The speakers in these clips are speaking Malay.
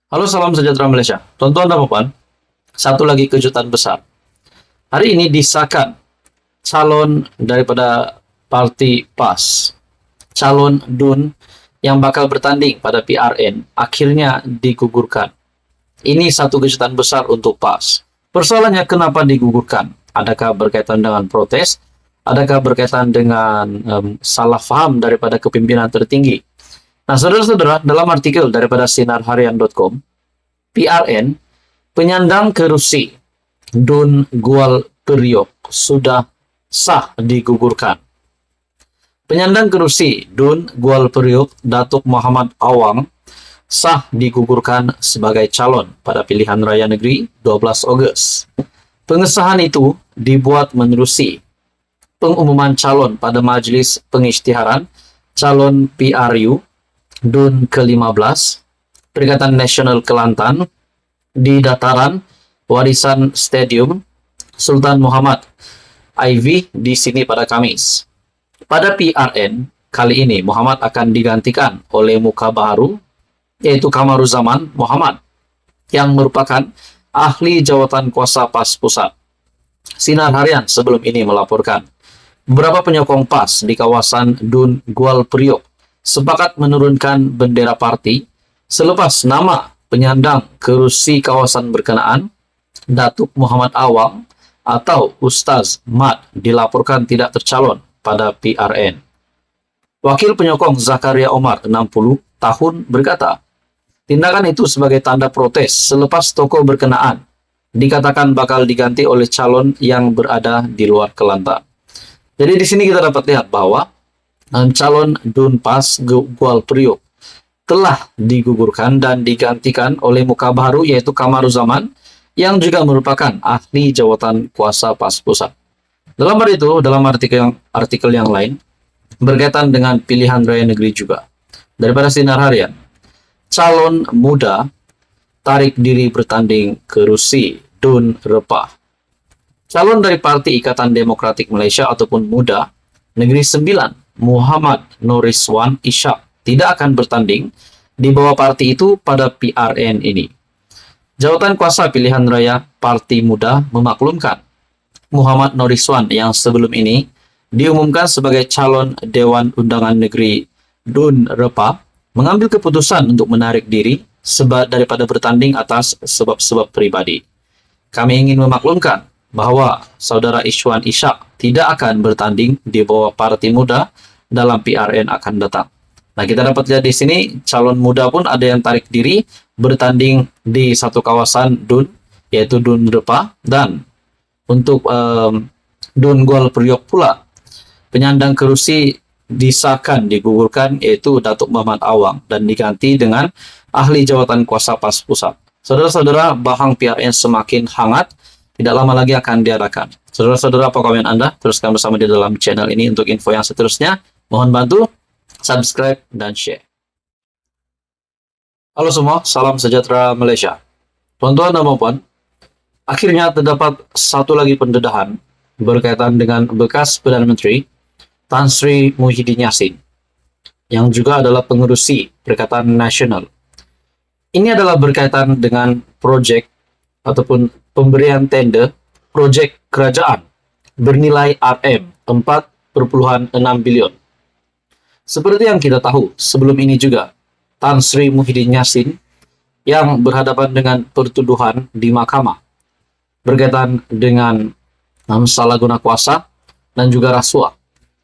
Halo, salam sejahtera Malaysia. Tuan-tuan dan puan, satu lagi kejutan besar. Hari ini disahkan calon daripada parti PAS, calon DUN yang bakal bertanding pada PRN, akhirnya digugurkan. Ini satu kejutan besar untuk PAS. Persoalannya kenapa digugurkan? Adakah berkaitan dengan protes? Adakah berkaitan dengan salah faham daripada kepimpinan tertinggi? Nah, saudara-saudara, dalam artikel daripada sinarharian.com, PRN, penyandang kerusi DUN Gual Periuk sudah sah digugurkan. Penyandang kerusi DUN Gual Periuk, Datuk Muhammad Awang, sah digugurkan sebagai calon pada pilihan raya negeri 12 Ogos. Pengesahan itu dibuat menerusi pengumuman calon pada Majlis Pengisytiharan Calon PRU DUN ke-15 Perikatan Nasional Kelantan di dataran Warisan Stadium Sultan Muhammad IV di sini pada Kamis. Pada PRN kali ini Muhammad akan digantikan oleh muka baru, yaitu Kamaruzaman Muhammad, yang merupakan ahli jawatan kuasa PAS Pusat. Sinar Harian sebelum ini melaporkan beberapa penyokong PAS di kawasan DUN Gual Periuk sepakat menurunkan bendera parti selepas nama penyandang kerusi kawasan berkenaan, Datuk Muhammad Awang atau Ustaz Mat, dilaporkan tidak tercalon pada PRN. Wakil penyokong Zakaria Omar, 60 tahun, berkata, tindakan itu sebagai tanda protes selepas tokoh berkenaan dikatakan bakal diganti oleh calon yang berada di luar Kelantan. Jadi di sini kita dapat lihat bahwa calon DUN PAS Gual Periuk telah digugurkan dan digantikan oleh muka baru, yaitu Kamaruzaman, yang juga merupakan ahli jawatan kuasa PAS Pusat. Dalam hal itu, dalam artikel yang lain, berkaitan dengan pilihan raya negeri juga. Daripada Sinar Harian, calon muda tarik diri bertanding kerusi DUN Repah. Calon dari Parti Ikatan Demokratik Malaysia ataupun MUDA, Negeri 9, Muhammad Noriswan Ishak, tidak akan bertanding di bawah parti itu pada PRN ini. Jawatan kuasa pilihan raya Parti Muda memaklumkan Muhammad Noriswan yang sebelum ini diumumkan sebagai calon Dewan Undangan Negeri DUN Repah mengambil keputusan untuk menarik diri sebab daripada bertanding atas sebab-sebab pribadi. Kami ingin memaklumkan bahwa saudara Ishwan Ishak tidak akan bertanding di bawah Parti Muda dalam PRN akan datang. Nah, kita dapat lihat di sini calon muda pun ada yang tarik diri bertanding di satu kawasan DUN, yaitu DUN Repah, dan untuk DUN Gual Periuk pula penyandang kerusi disahkan digugurkan, yaitu Datuk Muhammad Awang, dan diganti dengan ahli jawatan kuasa PAS Pusat. Saudara-saudara, bahang PRN semakin hangat, tidak lama lagi akan diadakan. Saudara-saudara, apa komen Anda? Teruskan bersama di dalam channel ini untuk info yang seterusnya. Mohon bantu subscribe dan share. Halo semua, salam sejahtera Malaysia. Tuan-tuan dan puan, akhirnya terdapat satu lagi pendedahan berkaitan dengan bekas Perdana Menteri Tan Sri Muhyiddin Yassin, yang juga adalah pengerusi Perikatan Nasional. Ini adalah berkaitan dengan projek ataupun pemberian tender projek kerajaan bernilai RM4,6 bilion. Seperti yang kita tahu, sebelum ini juga Tan Sri Muhyiddin Yassin yang berhadapan dengan pertuduhan di mahkamah berkaitan dengan salah guna kuasa dan juga rasuah.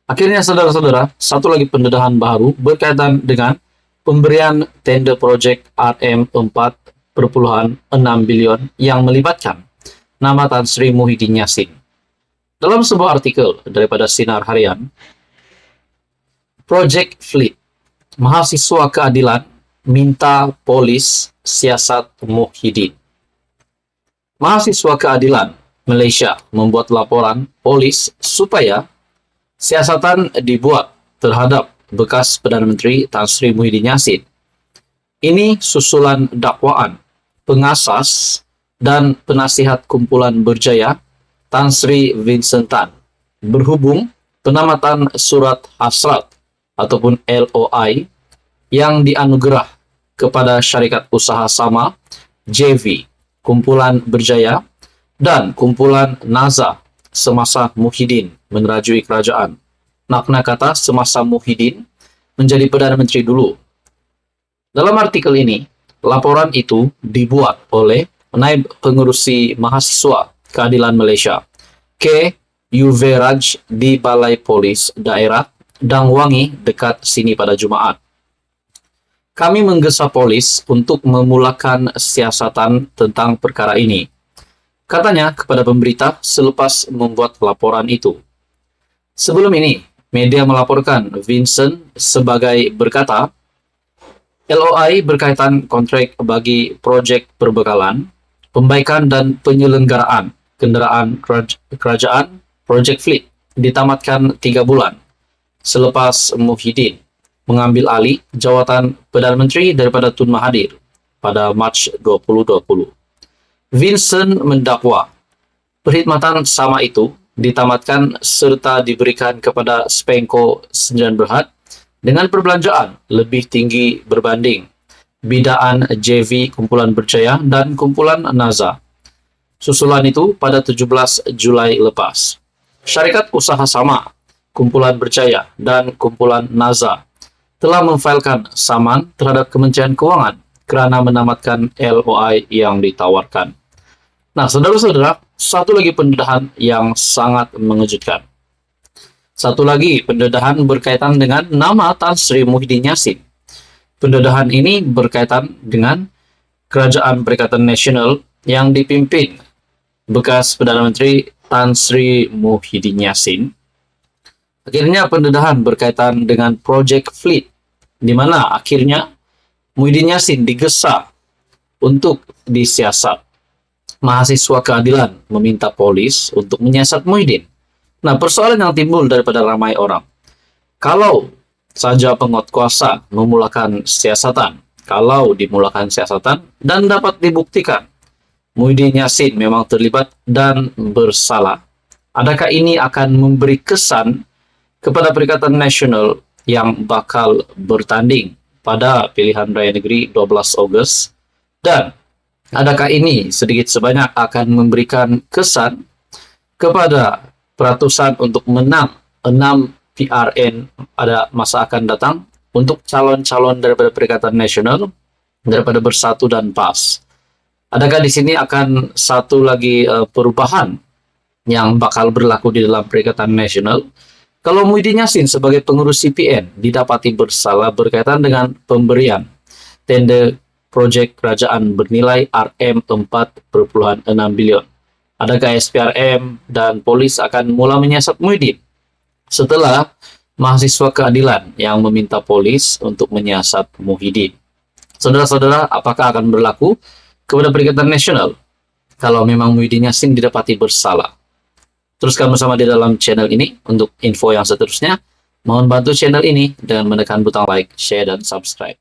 Akhirnya, saudara-saudara, satu lagi pendedahan baru berkaitan dengan pemberian tender projek RM4,6 bilion yang melibatkan nama Tan Sri Muhyiddin Yassin. Dalam sebuah artikel daripada Sinar Harian, Project Fleet, mahasiswa keadilan minta polis siasat Muhyiddin. Mahasiswa keadilan Malaysia membuat laporan polis supaya siasatan dibuat terhadap bekas Perdana Menteri Tan Sri Muhyiddin Yassin. Ini susulan dakwaan pengasas dan penasihat kumpulan berjaya Tan Sri Vincent Tan berhubung penamatan surat hasrat ataupun LOI yang dianugerah kepada syarikat usaha sama, JV, kumpulan Berjaya, dan kumpulan Naza semasa Muhyiddin menerajui kerajaan. Makna kata semasa Muhyiddin menjadi Perdana Menteri dulu. Dalam artikel ini, laporan itu dibuat oleh Naib Pengerusi Mahasiswa Keadilan Malaysia, K. Yuveraj di Balai Polis Daerah Dangwangi dekat sini pada Jumaat. Kami menggesa polis untuk memulakan siasatan tentang perkara ini, katanya kepada pemberita selepas membuat laporan itu. Sebelum ini, media melaporkan Vincent sebagai berkata, LOI berkaitan kontrak bagi projek perbekalan, pembaikan dan penyelenggaraan kenderaan kerajaan Project Fleet ditamatkan 3 bulan selepas Muhyiddin mengambil alih jawatan Perdana Menteri daripada Tun Mahathir pada Mac 2020. Vincent mendakwa perkhidmatan sama itu ditamatkan serta diberikan kepada Spenco Sdn Bhd dengan perbelanjaan lebih tinggi berbanding bidaan JV Kumpulan Berjaya dan Kumpulan Naza. Susulan itu pada 17 Julai lepas. Syarikat usaha sama, Kumpulan Berjaya, dan Kumpulan Naza telah memfailkan saman terhadap Kementerian Kewangan kerana menamatkan LOI yang ditawarkan. Nah, saudara-saudara, satu lagi pendedahan yang sangat mengejutkan. Satu lagi pendedahan berkaitan dengan nama Tan Sri Muhyiddin Yassin. Pendedahan ini berkaitan dengan Kerajaan Perikatan Nasional yang dipimpin bekas Perdana Menteri Tan Sri Muhyiddin Yassin. Akhirnya pendedahan berkaitan dengan Project Fleet, di mana akhirnya Muhyiddin Yassin digesa untuk disiasat. Mahasiswa keadilan meminta polis untuk menyiasat Muhyiddin. Nah, persoalan yang timbul daripada ramai orang, kalau saja penguatkuasa memulakan siasatan, kalau dimulakan siasatan dan dapat dibuktikan Muhyiddin Yassin memang terlibat dan bersalah, adakah ini akan memberi kesan kepada Perikatan Nasional yang bakal bertanding pada pilihan raya negeri 12 Ogos? Dan adakah ini sedikit sebanyak akan memberikan kesan kepada peratusan untuk menang 6 PRN pada masa akan datang untuk calon-calon daripada Perikatan Nasional daripada Bersatu dan PAS? Adakah di sini akan satu lagi perubahan yang bakal berlaku di dalam Perikatan Nasional? Kalau Muhyiddin Yassin sebagai pengurus CPN didapati bersalah berkaitan dengan pemberian tender projek kerajaan bernilai RM4,6 bilion, adakah SPRM dan polis akan mula menyiasat Muhyiddin setelah mahasiswa keadilan yang meminta polis untuk menyiasat Muhyiddin? Saudara-saudara, apakah akan berlaku kepada Perikatan Nasional kalau memang Muhyiddin Yassin didapati bersalah? Teruskan bersama di dalam channel ini untuk info yang seterusnya. Mohon bantu channel ini dengan menekan butang like, share, dan subscribe.